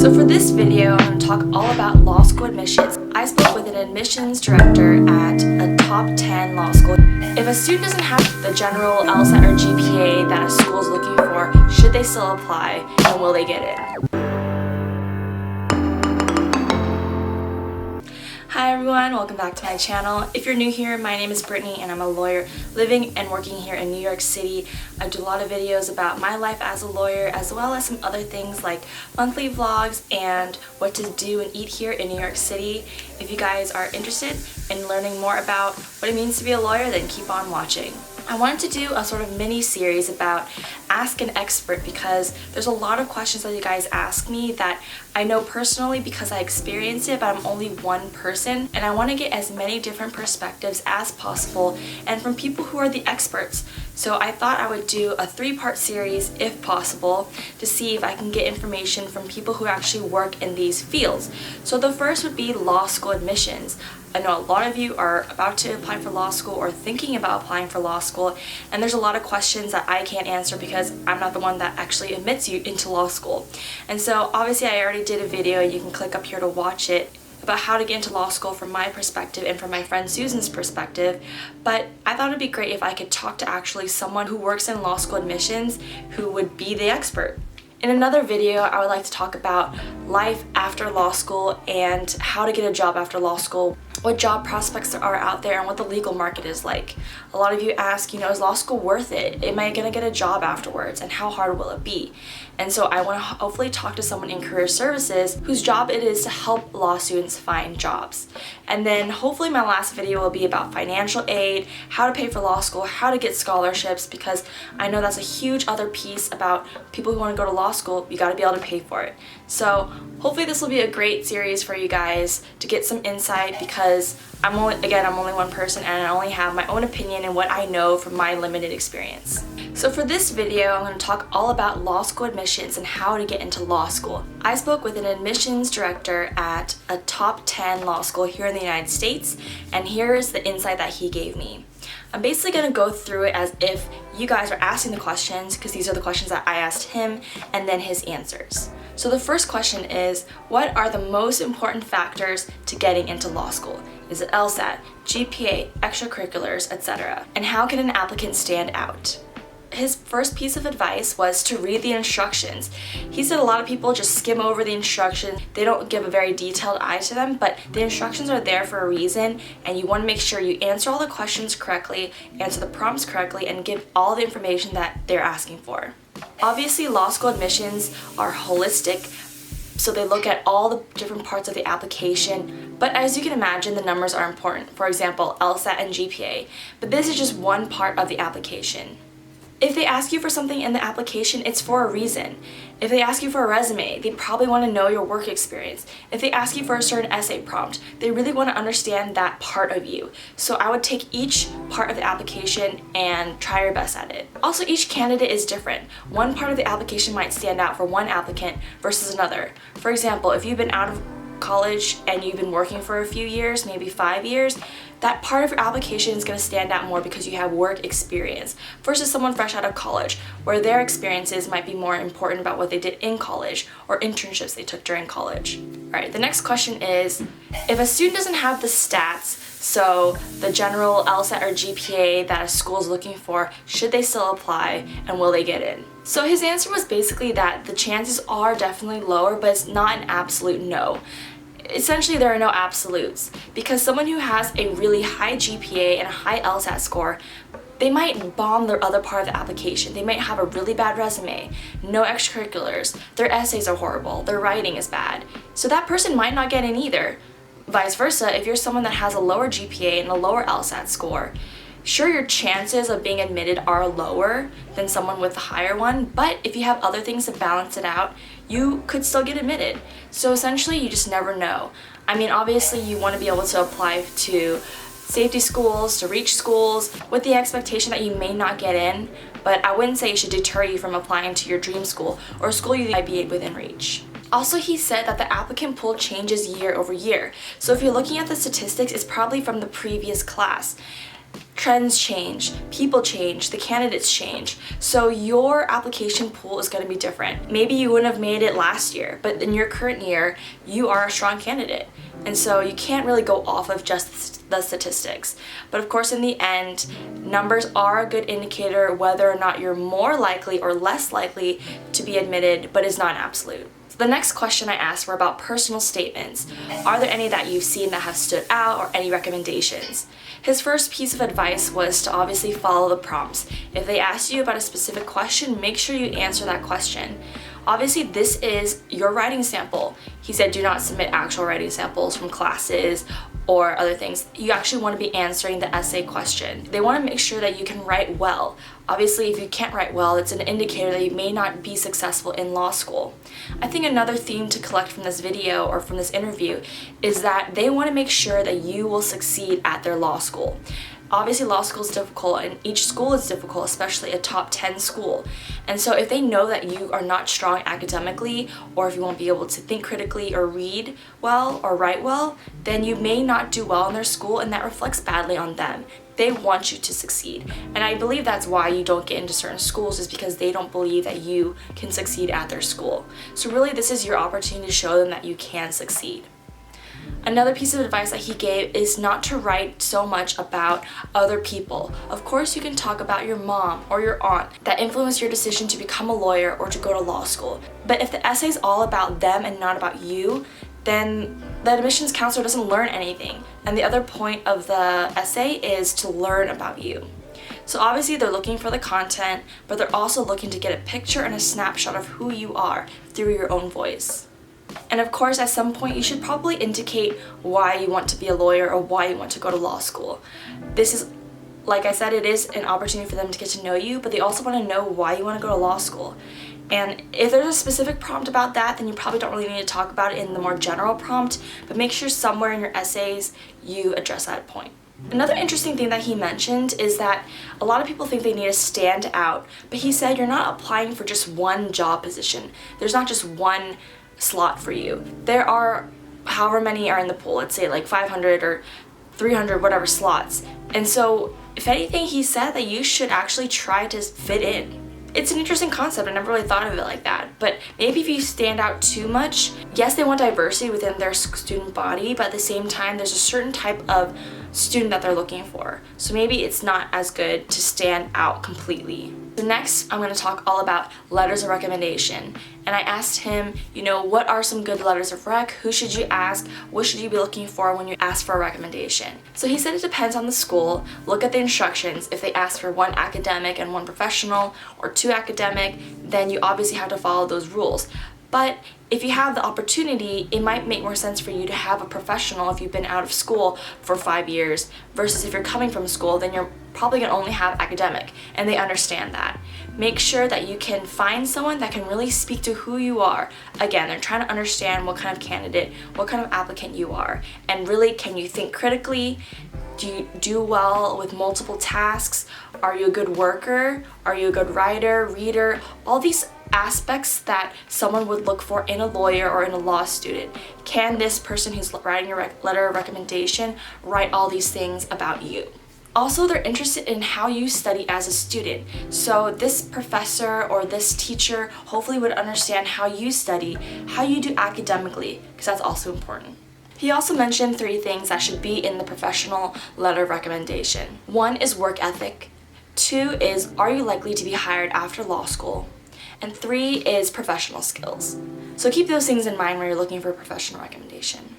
So for this video, I'm going to talk all about law school admissions. I spoke with an admissions director at a top 10 law school. If a student doesn't have the general lsat or GPA that a school is looking for, should they still apply and will they get in? Hi everyone, welcome back to my channel. If you're new here, my name is Brittany and I'm a lawyer living and working here in New York City. I do a lot of videos about my life as a lawyer as well as some other things like monthly vlogs and what to do and eat here in New York City. If you guys are interested in learning more about what it means to be a lawyer, then keep on watching. I wanted to do a sort of mini series about Ask an Expert because there's a lot of questions that you guys ask me that I know personally because I experienced it, but I'm only one person and I want to get as many different perspectives as possible and from people who are the experts. So I thought I would do a 3-part series if possible to see if I can get information from people who actually work in these fields. So the first would be law school admissions. I know a lot of you are about to apply for law school or thinking about applying for law school, and there's a lot of questions that I can't answer because I'm not the one that actually admits you into law school. And so obviously I already did a video, you can click up here to watch it, about how to get into law school from my perspective and from my friend Susan's perspective, but I thought it'd be great if I could talk to actually someone who works in law school admissions who would be the expert. In another video, I would like to talk about life after law school and how to get a job after law school, what job prospects there are out there, and what the legal market is like. A lot of you ask, is law school worth it? Am I going to get a job afterwards? And how hard will it be? And so I want to hopefully talk to someone in career services whose job it is to help law students find jobs. And then hopefully my last video will be about financial aid, how to pay for law school, how to get scholarships, because I know that's a huge other piece about people who want to go to law school. You got to be able to pay for it. So hopefully this will be a great series for you guys to get some insight because I'm only one person and I only have my own opinion and what I know from my limited experience. So for this video, I'm going to talk all about law school admissions and how to get into law school. I spoke with an admissions director at a top 10 law school here in the United States, and here is the insight that he gave me. I'm basically going to go through it as if you guys are asking the questions because these are the questions that I asked him and then his answers. So the first question is, what are the most important factors to getting into law school? Is it LSAT, GPA, extracurriculars, etc.? And how can an applicant stand out? His first piece of advice was to read the instructions. He said a lot of people just skim over the instructions. They don't give a very detailed eye to them, but the instructions are there for a reason, and you want to make sure you answer all the questions correctly, answer the prompts correctly, and give all the information that they're asking for. Obviously, law school admissions are holistic, so they look at all the different parts of the application, but as you can imagine, the numbers are important. For example, LSAT and GPA, but this is just one part of the application. If they ask you for something in the application, it's for a reason. If they ask you for a resume, they probably want to know your work experience. If they ask you for a certain essay prompt, they really want to understand that part of you. So I would take each part of the application and try your best at it. Also, each candidate is different. One part of the application might stand out for one applicant versus another. For example, if you've been out of college and you've been working for a few years, maybe 5 years, that part of your application is going to stand out more because you have work experience versus someone fresh out of college where their experiences might be more important about what they did in college or internships they took during college. Alright, the next question is, if a student doesn't have the stats, so the general LSAT or GPA that a school is looking for, should they still apply and will they get in? So his answer was basically that the chances are definitely lower, but it's not an absolute no. Essentially, there are no absolutes because someone who has a really high GPA and a high LSAT score, they might bomb their other part of the application. They might have a really bad resume, no extracurriculars, their essays are horrible, their writing is bad. So that person might not get in either. Vice versa, if you're someone that has a lower GPA and a lower LSAT score, sure, your chances of being admitted are lower than someone with a higher one, but if you have other things to balance it out, you could still get admitted. So essentially, you just never know. I mean, obviously, you want to be able to apply to safety schools, to reach schools, with the expectation that you may not get in, but I wouldn't say it should deter you from applying to your dream school or a school you might be within reach. Also, he said that the applicant pool changes year over year. So if you're looking at the statistics, it's probably from the previous class. Trends change, people change, the candidates change. So your application pool is going to be different. Maybe you wouldn't have made it last year, but in your current year, you are a strong candidate. And so you can't really go off of just the statistics. But of course, in the end, numbers are a good indicator whether or not you're more likely or less likely to be admitted, but is not absolute. The next question I asked were about personal statements. Are there any that you've seen that have stood out or any recommendations? His first piece of advice was to obviously follow the prompts. If they ask you about a specific question, make sure you answer that question. Obviously, this is your writing sample. He said do not submit actual writing samples from classes or other things. You actually want to be answering the essay question. They want to make sure that you can write well. Obviously, if you can't write well, it's an indicator that you may not be successful in law school. I think another theme to collect from this video or from this interview is that they want to make sure that you will succeed at their law school. Obviously, law school is difficult, and each school is difficult, especially a top 10 school. And so if they know that you are not strong academically, or if you won't be able to think critically or read well or write well, then you may not do well in their school, and that reflects badly on them. They want you to succeed. And I believe that's why you don't get into certain schools, is because they don't believe that you can succeed at their school. So really, this is your opportunity to show them that you can succeed. Another piece of advice that he gave is not to write so much about other people. Of course, you can talk about your mom or your aunt that influenced your decision to become a lawyer or to go to law school. But if the essay is all about them and not about you, then the admissions counselor doesn't learn anything. And the other point of the essay is to learn about you. So obviously they're looking for the content, but they're also looking to get a picture and a snapshot of who you are through your own voice. And of course, at some point, you should probably indicate why you want to be a lawyer or why you want to go to law school. This is, like I said, it is an opportunity for them to get to know you, but they also want to know why you want to go to law school. And if there's a specific prompt about that, then you probably don't really need to talk about it in the more general prompt, but make sure somewhere in your essays you address that point. Another interesting thing that he mentioned is that a lot of people think they need to stand out, but he said you're not applying for just one job position. There's not just one slot for you. There are however many are in the pool, let's say like 500 or 300 whatever slots. And so if anything, he said that you should actually try to fit in. It's an interesting concept. I never really thought of it like that. But maybe if you stand out too much, yes, they want diversity within their student body, but at the same time, there's a certain type of student that they're looking for. So maybe it's not as good to stand out completely. So next, I'm going to talk all about letters of recommendation. And I asked him, what are some good letters of rec? Who should you ask? What should you be looking for when you ask for a recommendation? So he said it depends on the school. Look at the instructions. If they ask for one academic and one professional, or two academic, then you obviously have to follow those rules. But if you have the opportunity, it might make more sense for you to have a professional if you've been out of school for 5 years, versus if you're coming from school, then you're probably going to only have academic, and they understand that. Make sure that you can find someone that can really speak to who you are. Again, they're trying to understand what kind of candidate, what kind of applicant you are, and really, can you think critically? Do you do well with multiple tasks? Are you a good worker? Are you a good writer, reader? All these aspects that someone would look for in a lawyer or in a law student. Can this person who's writing your letter of recommendation write all these things about you? Also, they're interested in how you study as a student. So this professor or this teacher hopefully would understand how you study, how you do academically, because that's also important. He also mentioned 3 things that should be in the professional letter of recommendation. 1 is work ethic. 2 is, are you likely to be hired after law school? And 3 is professional skills. So keep those things in mind when you're looking for a professional recommendation.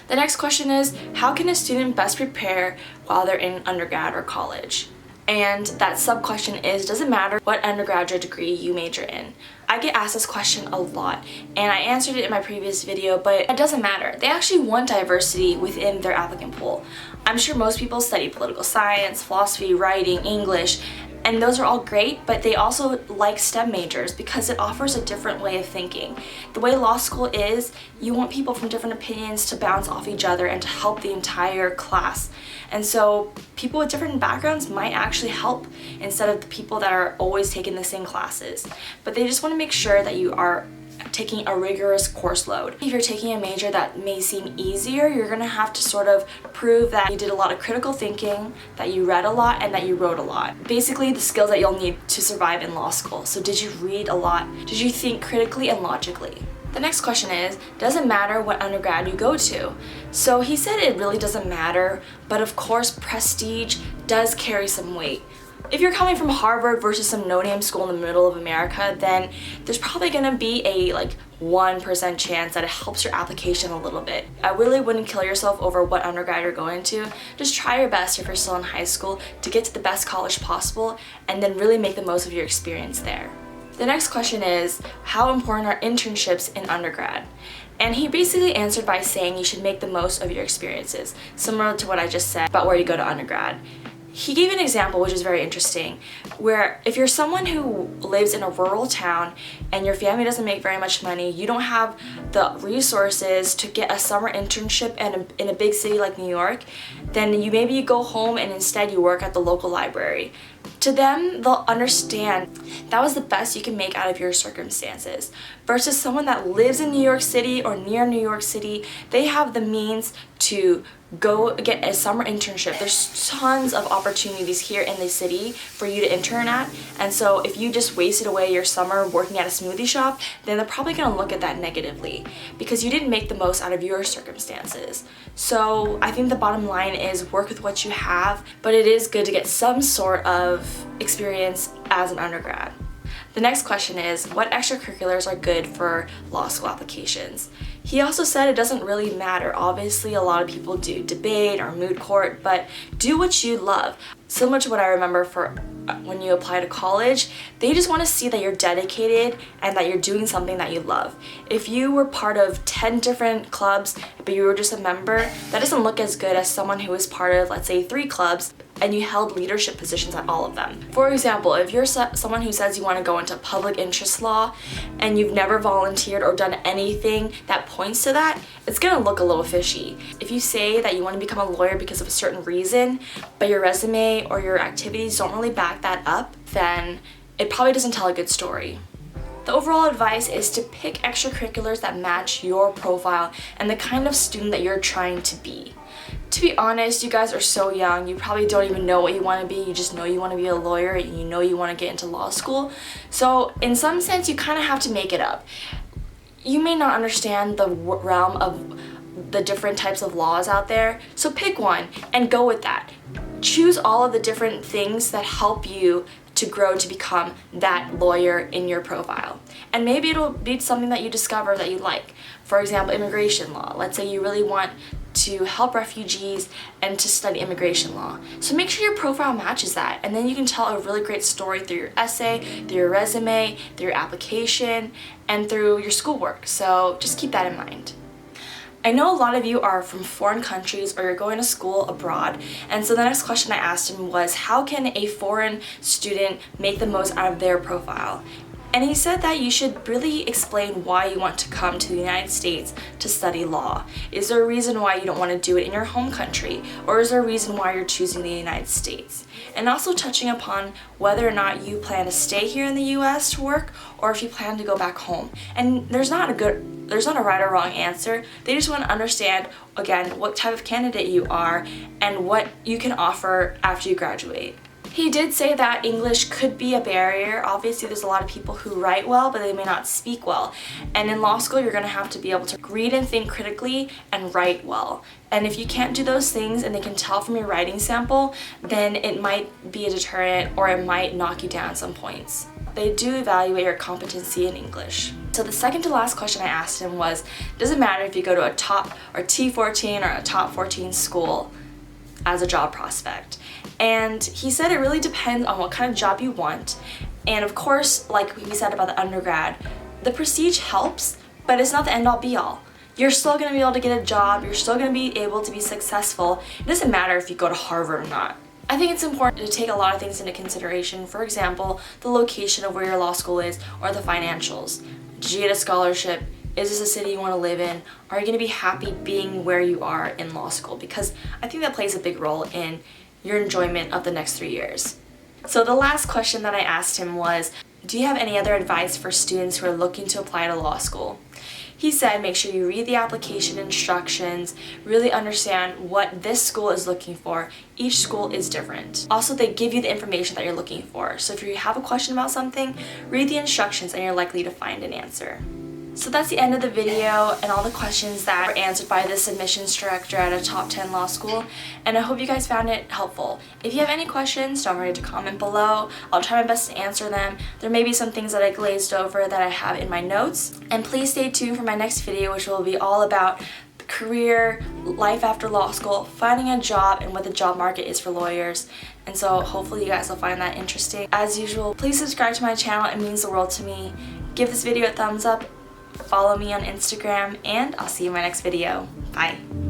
The next question is, how can a student best prepare while they're in undergrad or college? And that sub-question is, does it matter what undergraduate degree you major in? I get asked this question a lot, and I answered it in my previous video, but it doesn't matter. They actually want diversity within their applicant pool. I'm sure most people study political science, philosophy, writing, English, and those are all great, but they also like STEM majors because it offers a different way of thinking. The way law school is, you want people from different opinions to bounce off each other and to help the entire class. And so people with different backgrounds might actually help instead of the people that are always taking the same classes. But they just want to make sure that you are taking a rigorous course load. If you're taking a major that may seem easier, you're gonna have to sort of prove that you did a lot of critical thinking, that you read a lot, and that you wrote a lot. Basically, the skills that you'll need to survive in law school. So did you read a lot? Did you think critically and logically? The next question is, does it matter what undergrad you go to? So he said it really doesn't matter, but of course prestige does carry some weight. If you're coming from Harvard versus some no-name school in the middle of America, then there's probably gonna be a 1% chance that it helps your application a little bit. I really wouldn't kill yourself over what undergrad you're going to. Just try your best if you're still in high school to get to the best college possible and then really make the most of your experience there. The next question is, how important are internships in undergrad? And he basically answered by saying you should make the most of your experiences, similar to what I just said about where you go to undergrad. He gave an example which is very interesting, where if you're someone who lives in a rural town and your family doesn't make very much money, you don't have the resources to get a summer internship in a big city like New York, then maybe you go home and instead you work at the local library. To them, they'll understand that was the best you can make out of your circumstances. Versus someone that lives in New York City or near New York City, they have the means to go get a summer internship. There's tons of opportunities here in the city for you to intern at, and so if you just wasted away your summer working at a smoothie shop, then they're probably gonna look at that negatively because you didn't make the most out of your circumstances. So I think the bottom line is work with what you have, but it is good to get some sort of experience as an undergrad. The next question is, what extracurriculars are good for law school applications? He also said it doesn't really matter. Obviously, a lot of people do debate or moot court, but do what you love. Similar to what I remember for when you apply to college, they just want to see that you're dedicated and that you're doing something that you love. If you were part of 10 different clubs, but you were just a member, that doesn't look as good as someone who is part of, let's say, 3 clubs, and you held leadership positions at all of them. For example, if you're someone who says you want to go into public interest law and you've never volunteered or done anything that points to that, it's gonna look a little fishy. If you say that you want to become a lawyer because of a certain reason, but your resume or your activities don't really back that up, then it probably doesn't tell a good story. The overall advice is to pick extracurriculars that match your profile and the kind of student that you're trying to be. To be honest, you guys are so young, you probably don't even know what you want to be, you just know you want to be a lawyer and you know you want to get into law school. So in some sense, you kind of have to make it up. You may not understand the realm of the different types of laws out there, so pick one and go with that. Choose all of the different things that help you to grow to become that lawyer in your profile. And maybe it'll be something that you discover that you like. For example, immigration law. Let's say you really want to help refugees and to study immigration law. So make sure your profile matches that, and then you can tell a really great story through your essay, through your resume, through your application, and through your schoolwork. So just keep that in mind. I know a lot of you are from foreign countries or you're going to school abroad, and so the next question I asked him was, how can a foreign student make the most out of their profile? And he said that you should really explain why you want to come to the United States to study law. Is there a reason why you don't want to do it in your home country? Or is there a reason why you're choosing the United States? And also touching upon whether or not you plan to stay here in the US to work or if you plan to go back home. And there's not a right or wrong answer. They just want to understand, again, what type of candidate you are and what you can offer after you graduate. He did say that English could be a barrier. Obviously, there's a lot of people who write well, but they may not speak well. And in law school, you're going to have to be able to read and think critically and write well. And if you can't do those things and they can tell from your writing sample, then it might be a deterrent or it might knock you down some points. They do evaluate your competency in English. So the second to last question I asked him was, does it matter if you go to a top or T14 or a top 14 school as a job prospect? And he said it really depends on what kind of job you want. And of course, like we said about the undergrad, the prestige helps, but it's not the end all be all. You're still going to be able to get a job, you're still going to be able to be successful. It doesn't matter if you go to Harvard or not. I think it's important to take a lot of things into consideration. For example, the location of where your law school is or the financials. Did you get a scholarship? Is this a city you want to live in? Are you going to be happy being where you are in law school? Because I think that plays a big role in your enjoyment of the next 3 years. So the last question that I asked him was, do you have any other advice for students who are looking to apply to law school? He said, make sure you read the application instructions, really understand what this school is looking for. Each school is different. Also, they give you the information that you're looking for. So if you have a question about something, read the instructions and you're likely to find an answer. So that's the end of the video and all the questions that were answered by this admissions director at a top 10 law school, and I hope you guys found it helpful. If you have any questions, don't forget to comment below. I'll try my best to answer them. There may be some things that I glazed over that I have in my notes, and please stay tuned for my next video, which will be all about career, life after law school, finding a job, and what the job market is for lawyers. And so hopefully you guys will find that interesting. As usual, please subscribe to my channel. It means the world to me. Give this video a thumbs up. Follow me on Instagram, and I'll see you in my next video. Bye.